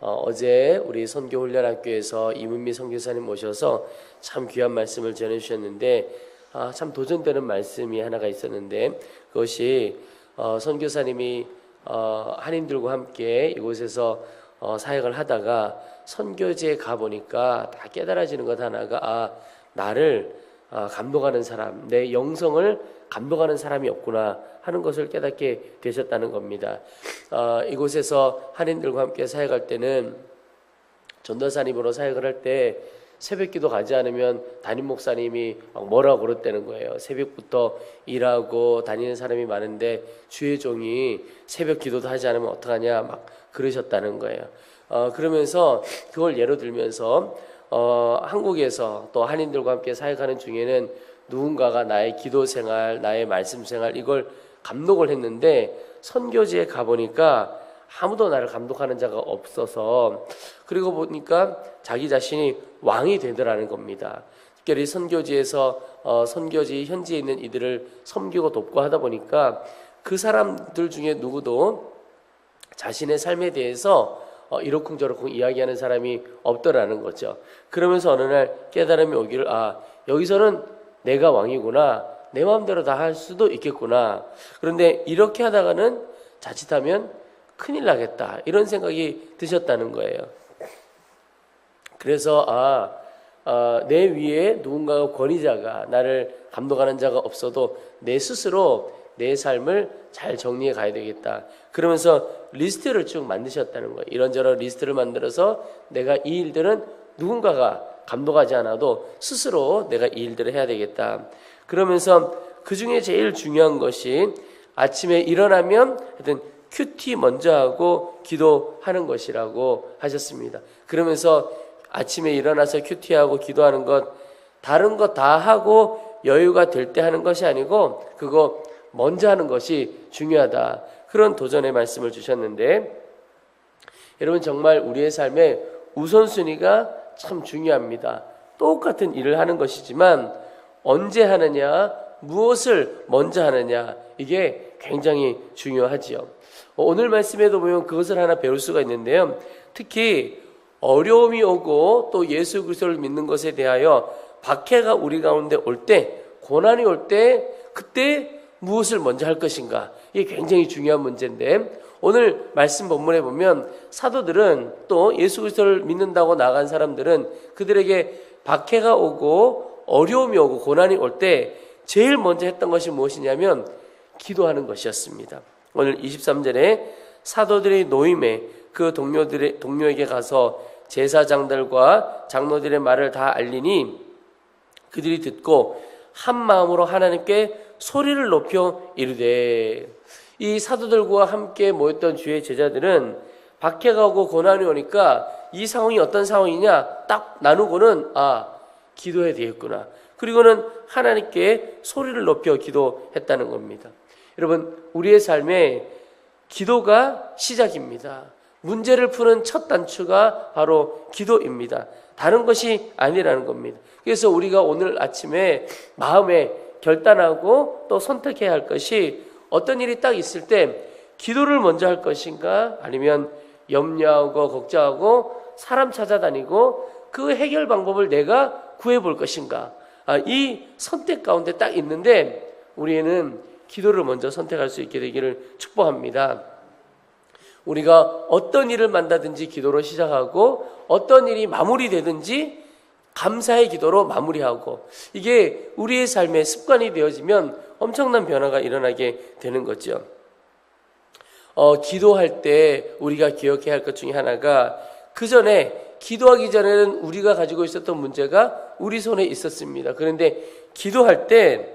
어제 우리 선교훈련학교에서 이문미 선교사님 모셔서 참 귀한 말씀을 전해주셨는데 참 도전되는 말씀이 하나가 있었는데 그것이 선교사님이 한인들과 함께 이곳에서 사역을 하다가 선교지에 가보니까 다 깨달아지는 것 하나가 나를 감동하는 사람, 내 영성을 감동하는 사람이 없구나 하는 것을 깨닫게 되셨다는 겁니다. 이곳에서 한인들과 함께 사역할 때는 전도사님으로 사역을 할 때 새벽기도 가지 않으면 담임 목사님이 막 뭐라고 그랬다는 거예요. 새벽부터 일하고 다니는 사람이 많은데 주의 종이 새벽기도도 하지 않으면 어떡하냐 막 그러셨다는 거예요. 그러면서 그걸 예로 들면서 한국에서 또 한인들과 함께 사역하는 중에는 누군가가 나의 기도 생활, 나의 말씀 생활 이걸 감독을 했는데 선교지에 가보니까 아무도 나를 감독하는 자가 없어서 그리고 보니까 자기 자신이 왕이 되더라는 겁니다. 특별히 선교지에서 선교지 현지에 있는 이들을 섬기고 돕고 하다 보니까 그 사람들 중에 누구도 자신의 삶에 대해서 이러쿵저러쿵 이야기하는 사람이 없더라는 거죠. 그러면서 어느 날 깨달음이 오기를 여기서는 내가 왕이구나, 내 마음대로 다 할 수도 있겠구나. 그런데 이렇게 하다가는 자칫하면 큰일 나겠다 이런 생각이 드셨다는 거예요. 그래서 내 위에 누군가가 권위자가 나를 감독하는 자가 없어도 내 스스로 내 삶을 잘 정리해 가야 되겠다. 그러면서 리스트를 쭉 만드셨다는 거예요. 이런저런 리스트를 만들어서 내가 이 일들은 누군가가 감독하지 않아도 스스로 내가 이 일들을 해야 되겠다. 그러면서 그 중에 제일 중요한 것이 아침에 일어나면 하여튼 큐티 먼저 하고 기도하는 것이라고 하셨습니다. 그러면서 아침에 일어나서 큐티하고 기도하는 것 다른 거 다 하고 여유가 될 때 하는 것이 아니고 그거 먼저 하는 것이 중요하다. 그런 도전의 말씀을 주셨는데 여러분 정말 우리의 삶에 우선순위가 참 중요합니다. 똑같은 일을 하는 것이지만 언제 하느냐, 무엇을 먼저 하느냐 이게 굉장히 중요하지요. 오늘 말씀에도 보면 그것을 하나 배울 수가 있는데요. 특히 어려움이 오고 또 예수 그리스도를 믿는 것에 대하여 박해가 우리 가운데 올 때, 고난이 올 때 그때 무엇을 먼저 할 것인가 이게 굉장히 중요한 문제인데 오늘 말씀 본문에 보면 사도들은 또 예수 그리스도를 믿는다고 나간 사람들은 그들에게 박해가 오고 어려움이 오고 고난이 올 때 제일 먼저 했던 것이 무엇이냐면 기도하는 것이었습니다. 오늘 23절에 사도들의 노임에 그 동료에게 가서 제사장들과 장로들의 말을 다 알리니 그들이 듣고 한 마음으로 하나님께 소리를 높여 이르되 이 사도들과 함께 모였던 주의 제자들은 박해가 오고 고난이 오니까 이 상황이 어떤 상황이냐 딱 나누고는 기도해야 되겠구나. 그리고는 하나님께 소리를 높여 기도했다는 겁니다. 여러분 우리의 삶에 기도가 시작입니다. 문제를 푸는 첫 단추가 바로 기도입니다. 다른 것이 아니라는 겁니다. 그래서 우리가 오늘 아침에 마음에 결단하고 또 선택해야 할 것이 어떤 일이 딱 있을 때 기도를 먼저 할 것인가 아니면 염려하고 걱정하고 사람 찾아다니고 그 해결 방법을 내가 구해볼 것인가 이 선택 가운데 딱 있는데 우리는 기도를 먼저 선택할 수 있게 되기를 축복합니다. 우리가 어떤 일을 만나든지 기도로 시작하고 어떤 일이 마무리되든지 감사의 기도로 마무리하고 이게 우리의 삶의 습관이 되어지면 엄청난 변화가 일어나게 되는 거죠. 기도할 때 우리가 기억해야 할 것 중에 하나가 그 전에 기도하기 전에는 우리가 가지고 있었던 문제가 우리 손에 있었습니다. 그런데 기도할 때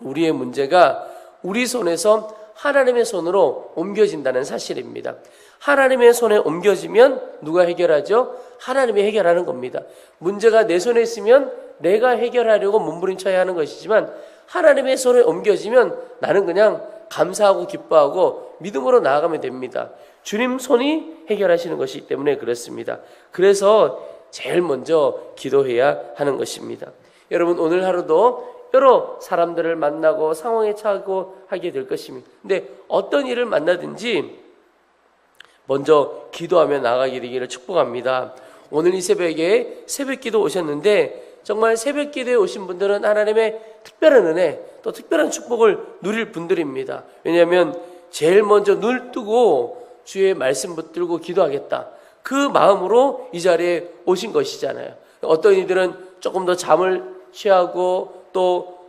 우리의 문제가 우리 손에서 하나님의 손으로 옮겨진다는 사실입니다. 하나님의 손에 옮겨지면 누가 해결하죠? 하나님이 해결하는 겁니다. 문제가 내 손에 있으면 내가 해결하려고 몸부림쳐야 하는 것이지만 하나님의 손에 옮겨지면 나는 그냥 감사하고 기뻐하고 믿음으로 나아가면 됩니다. 주님 손이 해결하시는 것이기 때문에 그렇습니다. 그래서 제일 먼저 기도해야 하는 것입니다. 여러분 오늘 하루도 여러 사람들을 만나고 상황에 처하고 하게 될 것입니다. 근데 어떤 일을 만나든지 먼저 기도하며 나아가게 되기를 축복합니다. 오늘 이 새벽에 새벽기도 오셨는데 정말 새벽기도에 오신 분들은 하나님의 특별한 은혜 또 특별한 축복을 누릴 분들입니다. 왜냐하면 제일 먼저 눈을 뜨고 주의 말씀 붙들고 기도하겠다, 그 마음으로 이 자리에 오신 것이잖아요. 어떤 이들은 조금 더 잠을 취하고 또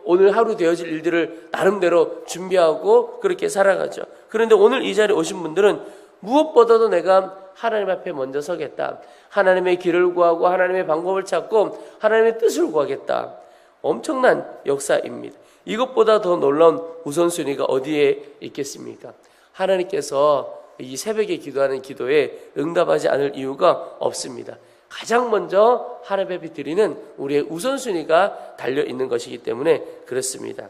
오늘 하루 되어질 일들을 나름대로 준비하고 그렇게 살아가죠. 그런데 오늘 이 자리에 오신 분들은 무엇보다도 내가 하나님 앞에 먼저 서겠다, 하나님의 길을 구하고 하나님의 방법을 찾고 하나님의 뜻을 구하겠다. 엄청난 역사입니다. 이것보다 더 놀라운 우선순위가 어디에 있겠습니까? 하나님께서 이 새벽에 기도하는 기도에 응답하지 않을 이유가 없습니다. 가장 먼저 하나님 앞에 드리는 우리의 우선순위가 달려있는 것이기 때문에 그렇습니다.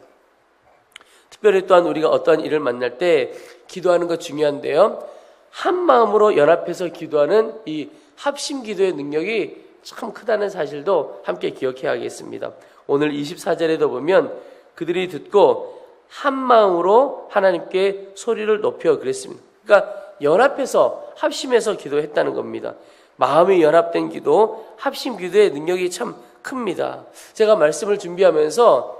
특별히 또한 우리가 어떠한 일을 만날 때 기도하는 것 중요한데요, 한 마음으로 연합해서 기도하는 이 합심 기도의 능력이 참 크다는 사실도 함께 기억해야 하겠습니다. 오늘 24절에도 보면 그들이 듣고 한 마음으로 하나님께 소리를 높여 그랬습니다. 그러니까 연합해서 합심해서 기도했다는 겁니다. 마음이 연합된 기도, 합심 기도의 능력이 참 큽니다. 제가 말씀을 준비하면서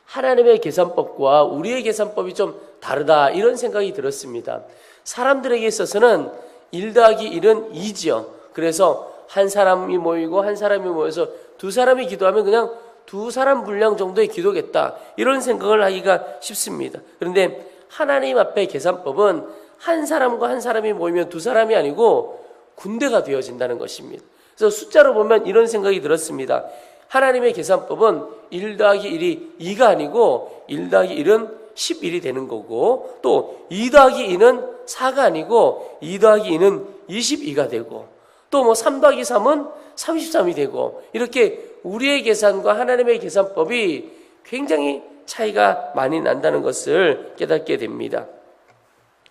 하나님의 계산법과 우리의 계산법이 좀 다르다, 이런 생각이 들었습니다. 사람들에게 있어서는 1 더하기 1은 2지요. 그래서 한 사람이 모이고 한 사람이 모여서 두 사람이 기도하면 그냥 두 사람 분량 정도의 기도겠다, 이런 생각을 하기가 쉽습니다. 그런데 하나님 앞에 계산법은 한 사람과 한 사람이 모이면 두 사람이 아니고 군대가 되어진다는 것입니다. 그래서 숫자로 보면 이런 생각이 들었습니다. 하나님의 계산법은 1 더하기 1이 2가 아니고 1 더하기 1은 11이 되는 거고, 또 2 더하기 2는 4가 아니고 2 더하기 2는 22가 되고, 또 3 더하기 3은 33이 되고, 이렇게 우리의 계산과 하나님의 계산법이 굉장히 차이가 많이 난다는 것을 깨닫게 됩니다.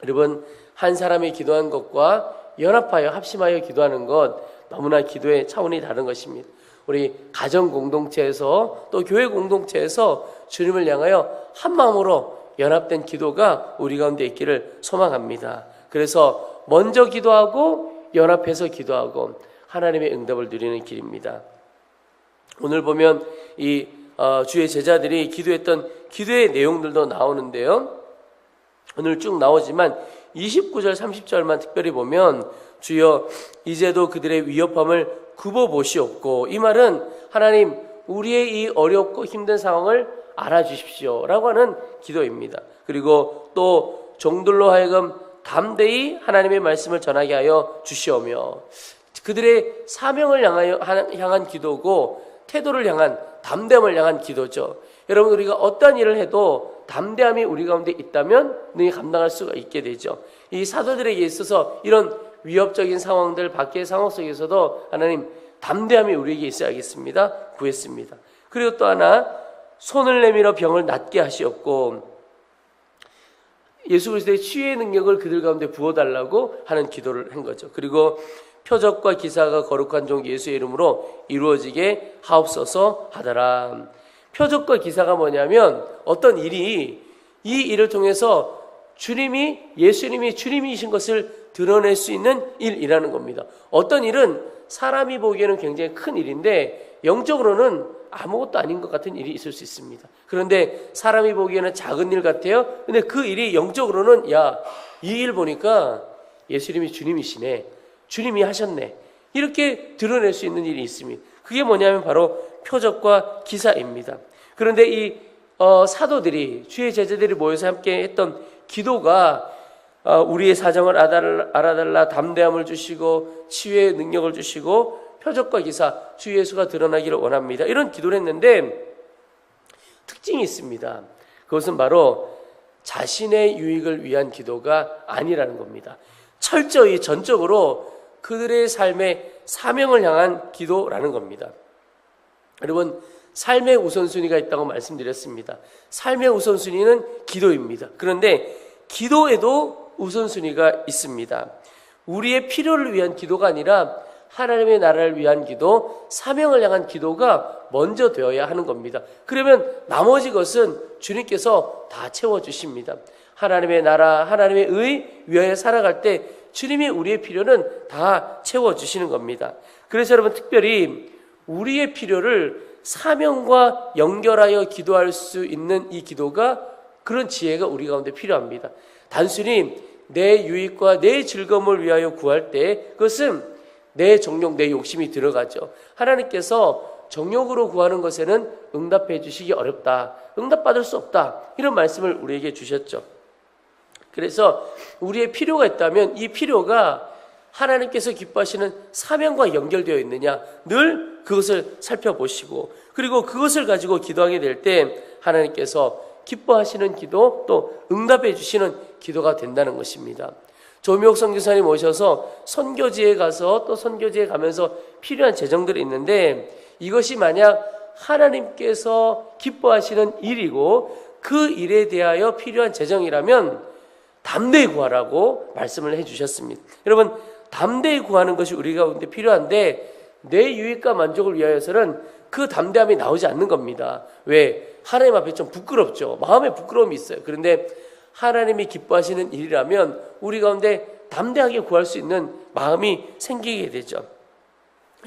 여러분, 한 사람이 기도한 것과 연합하여 합심하여 기도하는 것, 너무나 기도의 차원이 다른 것입니다. 우리 가정 공동체에서 또 교회 공동체에서 주님을 향하여 한 마음으로 연합된 기도가 우리 가운데 있기를 소망합니다. 그래서 먼저 기도하고 연합해서 기도하고 하나님의 응답을 누리는 길입니다. 오늘 보면 이 주의 제자들이 기도했던 기도의 내용들도 나오는데요, 오늘 쭉 나오지만 29절 30절만 특별히 보면 주여 이제도 그들의 위협함을 굽어보시옵고, 이 말은 하나님 우리의 이 어렵고 힘든 상황을 알아주십시오 라고 하는 기도입니다. 그리고 또 종들로 하여금 담대히 하나님의 말씀을 전하게 하여 주시오며, 그들의 사명을 향한 기도고 태도를 향한, 담대함을 향한 기도죠. 여러분, 우리가 어떤 일을 해도 담대함이 우리 가운데 있다면 능히 감당할 수가 있게 되죠. 이 사도들에게 있어서 이런 위협적인 상황들, 밖의 상황 속에서도 하나님 담대함이 우리에게 있어야겠습니다. 구했습니다. 그리고 또 하나, 손을 내밀어 병을 낫게 하시옵고, 예수 그리스도의 치유의 능력을 그들 가운데 부어달라고 하는 기도를 한 거죠. 그리고 표적과 기사가 거룩한 종 예수의 이름으로 이루어지게 하옵소서 하더라. 표적과 기사가 뭐냐면 어떤 일이, 이 일을 통해서 예수님이 주님이신 것을 드러낼 수 있는 일이라는 겁니다. 어떤 일은 사람이 보기에는 굉장히 큰 일인데 영적으로는 아무것도 아닌 것 같은 일이 있을 수 있습니다. 그런데 사람이 보기에는 작은 일 같아요. 근데 그 일이 영적으로는, 야, 이 일 보니까 예수님이 주님이시네, 주님이 하셨네, 이렇게 드러낼 수 있는 일이 있습니다. 그게 뭐냐면 바로 표적과 기사입니다. 그런데 이 사도들이, 주의 제자들이 모여서 함께 했던 기도가 우리의 사정을 알아달라, 담대함을 주시고 치유의 능력을 주시고 표적과 기사, 주 예수가 드러나기를 원합니다, 이런 기도를 했는데 특징이 있습니다. 그것은 바로 자신의 유익을 위한 기도가 아니라는 겁니다. 철저히 전적으로 그들의 삶의 사명을 향한 기도라는 겁니다. 여러분, 삶의 우선순위가 있다고 말씀드렸습니다. 삶의 우선순위는 기도입니다. 그런데 기도에도 우선순위가 있습니다. 우리의 필요를 위한 기도가 아니라 하나님의 나라를 위한 기도, 사명을 향한 기도가 먼저 되어야 하는 겁니다. 그러면 나머지 것은 주님께서 다 채워주십니다. 하나님의 나라, 하나님의 의 위하여 살아갈 때 주님이 우리의 필요는 다 채워주시는 겁니다. 그래서 여러분, 특별히 우리의 필요를 사명과 연결하여 기도할 수 있는 이 기도가, 그런 지혜가 우리 가운데 필요합니다. 단순히 내 유익과 내 즐거움을 위하여 구할 때 그것은 내 정욕, 내 욕심이 들어가죠. 하나님께서 정욕으로 구하는 것에는 응답해 주시기 어렵다, 응답받을 수 없다, 이런 말씀을 우리에게 주셨죠. 그래서 우리의 필요가 있다면 이 필요가 하나님께서 기뻐하시는 사명과 연결되어 있느냐, 늘 그것을 살펴보시고, 그리고 그것을 가지고 기도하게 될 때 하나님께서 기뻐하시는 기도, 또 응답해 주시는 기도가 된다는 것입니다. 조미옥 선교사님 오셔서 선교지에 가서 또 선교지에 가면서 필요한 재정들이 있는데, 이것이 만약 하나님께서 기뻐하시는 일이고 그 일에 대하여 필요한 재정이라면 담대히 구하라고 말씀을 해주셨습니다. 여러분, 담대히 구하는 것이 우리 가운데 필요한데, 내 유익과 만족을 위하여서는 그 담대함이 나오지 않는 겁니다. 왜? 하나님 앞에 좀 부끄럽죠. 마음에 부끄러움이 있어요. 그런데 하나님이 기뻐하시는 일이라면 우리 가운데 담대하게 구할 수 있는 마음이 생기게 되죠.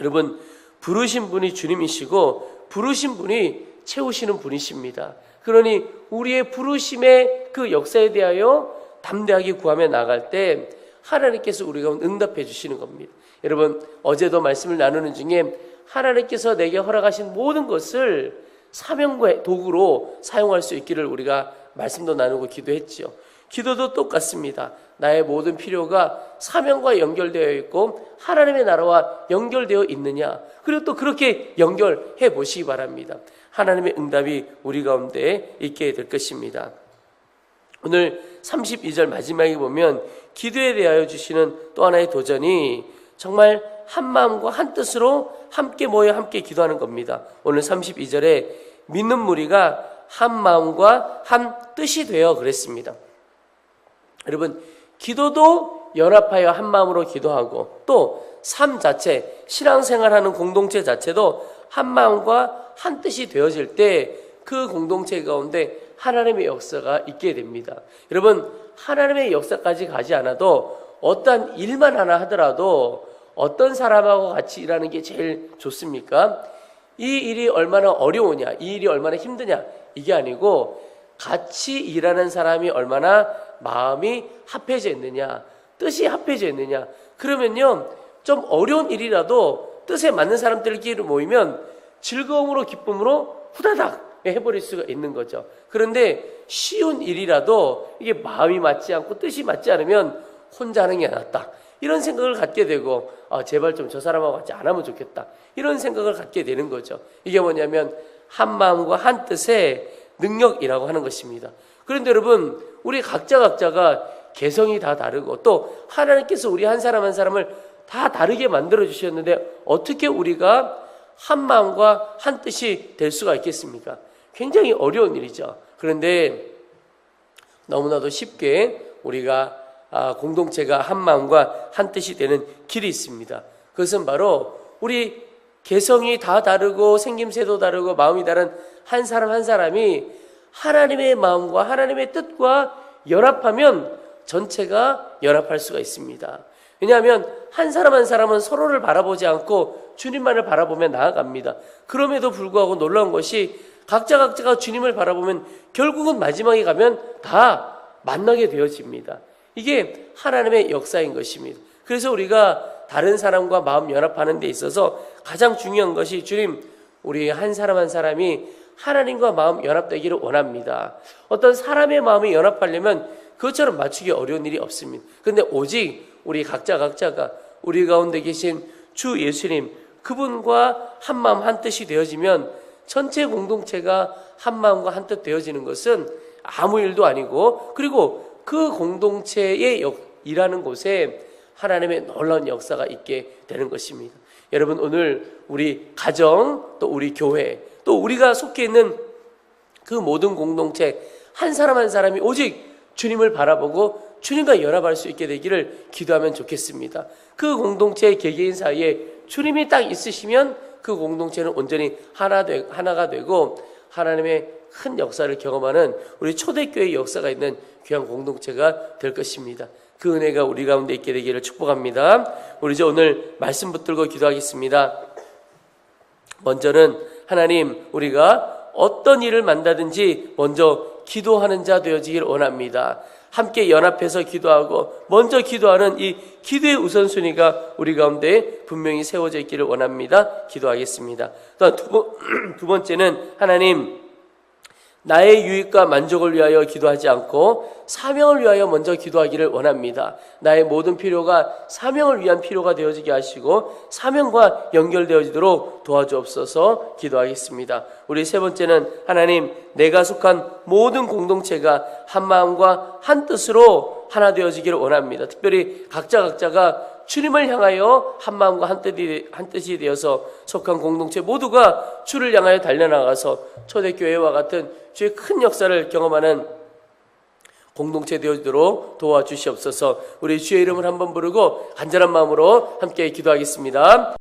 여러분, 부르신 분이 주님이시고 부르신 분이 채우시는 분이십니다. 그러니 우리의 부르심의 그 역사에 대하여 담대하게 구하며 나갈 때 하나님께서 우리가 응답해 주시는 겁니다. 여러분, 어제도 말씀을 나누는 중에 하나님께서 내게 허락하신 모든 것을 사명과 도구로 사용할 수 있기를 우리가 말씀도 나누고 기도했죠. 기도도 똑같습니다. 나의 모든 필요가 사명과 연결되어 있고 하나님의 나라와 연결되어 있느냐, 그리고 또 그렇게 연결해 보시기 바랍니다. 하나님의 응답이 우리 가운데 있게 될 것입니다. 오늘 32절 마지막에 보면 기도에 대하여 주시는 또 하나의 도전이 정말 한 마음과 한 뜻으로 함께 모여 함께 기도하는 겁니다. 오늘 32절에 믿는 무리가 한 마음과 한 뜻이 되어 그랬습니다. 여러분, 기도도 연합하여 한 마음으로 기도하고, 또 삶 자체, 신앙생활하는 공동체 자체도 한 마음과 한 뜻이 되어질 때 그 공동체 가운데 하나님의 역사가 있게 됩니다. 여러분, 하나님의 역사까지 가지 않아도 어떤 일만 하나 하더라도 어떤 사람하고 같이 일하는 게 제일 좋습니까? 이 일이 얼마나 어려우냐, 이 일이 얼마나 힘드냐, 이게 아니고 같이 일하는 사람이 얼마나 마음이 합해져 있느냐, 뜻이 합해져 있느냐. 그러면요, 좀 어려운 일이라도 뜻에 맞는 사람들끼리 모이면 즐거움으로 기쁨으로 후다닥 해버릴 수가 있는 거죠. 그런데 쉬운 일이라도 이게 마음이 맞지 않고 뜻이 맞지 않으면 혼자 하는 게 낫다, 이런 생각을 갖게 되고, 제발 좀 저 사람하고 같이 안 하면 좋겠다, 이런 생각을 갖게 되는 거죠. 이게 뭐냐면 한 마음과 한 뜻의 능력이라고 하는 것입니다. 그런데 여러분, 우리 각자가 개성이 다 다르고 또 하나님께서 우리 한 사람 한 사람을 다 다르게 만들어 주셨는데 어떻게 우리가 한 마음과 한 뜻이 될 수가 있겠습니까? 굉장히 어려운 일이죠. 그런데 너무나도 쉽게 우리가 공동체가 한 마음과 한 뜻이 되는 길이 있습니다. 그것은 바로 우리 개성이 다 다르고 생김새도 다르고 마음이 다른 한 사람 한 사람이 하나님의 마음과 하나님의 뜻과 연합하면 전체가 연합할 수가 있습니다. 왜냐하면 한 사람 한 사람은 서로를 바라보지 않고 주님만을 바라보며 나아갑니다. 그럼에도 불구하고 놀라운 것이 각자가 주님을 바라보면 결국은 마지막에 가면 다 만나게 되어집니다. 이게 하나님의 역사인 것입니다. 그래서 우리가 다른 사람과 마음 연합하는 데 있어서 가장 중요한 것이, 주님, 우리 한 사람 한 사람이 하나님과 마음 연합되기를 원합니다. 어떤 사람의 마음이 연합하려면 그것처럼 맞추기 어려운 일이 없습니다. 그런데 오직 우리 각자가 우리 가운데 계신 주 예수님, 그분과 한 마음 한 뜻이 되어지면 전체 공동체가 한 마음과 한 뜻 되어지는 것은 아무 일도 아니고, 그리고 그 공동체의 일하는 곳에 하나님의 놀라운 역사가 있게 되는 것입니다. 여러분, 오늘 우리 가정, 또 우리 교회, 또 우리가 속해 있는 그 모든 공동체 한 사람 한 사람이 오직 주님을 바라보고 주님과 연합할 수 있게 되기를 기도하면 좋겠습니다. 그 공동체의 개개인 사이에 주님이 딱 있으시면 그 공동체는 온전히 하나가 되고, 하나님의 큰 역사를 경험하는 우리 초대교회의 역사가 있는 귀한 공동체가 될 것입니다. 그 은혜가 우리 가운데 있게 되기를 축복합니다. 우리 이제 오늘 말씀 붙들고 기도하겠습니다. 먼저는 하나님, 우리가 어떤 일을 만나든지 먼저 기도하는 자 되어지길 원합니다. 함께 연합해서 기도하고 먼저 기도하는 이 기도의 우선순위가 우리 가운데 분명히 세워져 있기를 원합니다. 기도하겠습니다. 또한 두 번째는 하나님, 나의 유익과 만족을 위하여 기도하지 않고 사명을 위하여 먼저 기도하기를 원합니다. 나의 모든 필요가 사명을 위한 필요가 되어지게 하시고 사명과 연결되어지도록 도와주옵소서. 기도하겠습니다. 우리 세 번째는 하나님, 내가 속한 모든 공동체가 한 마음과 한 뜻으로 하나 되어지기를 원합니다. 특별히 각자가 주님을 향하여 한 마음과 한 뜻이 되어서 속한 공동체 모두가 주를 향하여 달려나가서 초대교회와 같은 주의 큰 역사를 경험하는 공동체 되어지도록 도와주시옵소서. 우리 주의 이름을 한번 부르고 간절한 마음으로 함께 기도하겠습니다.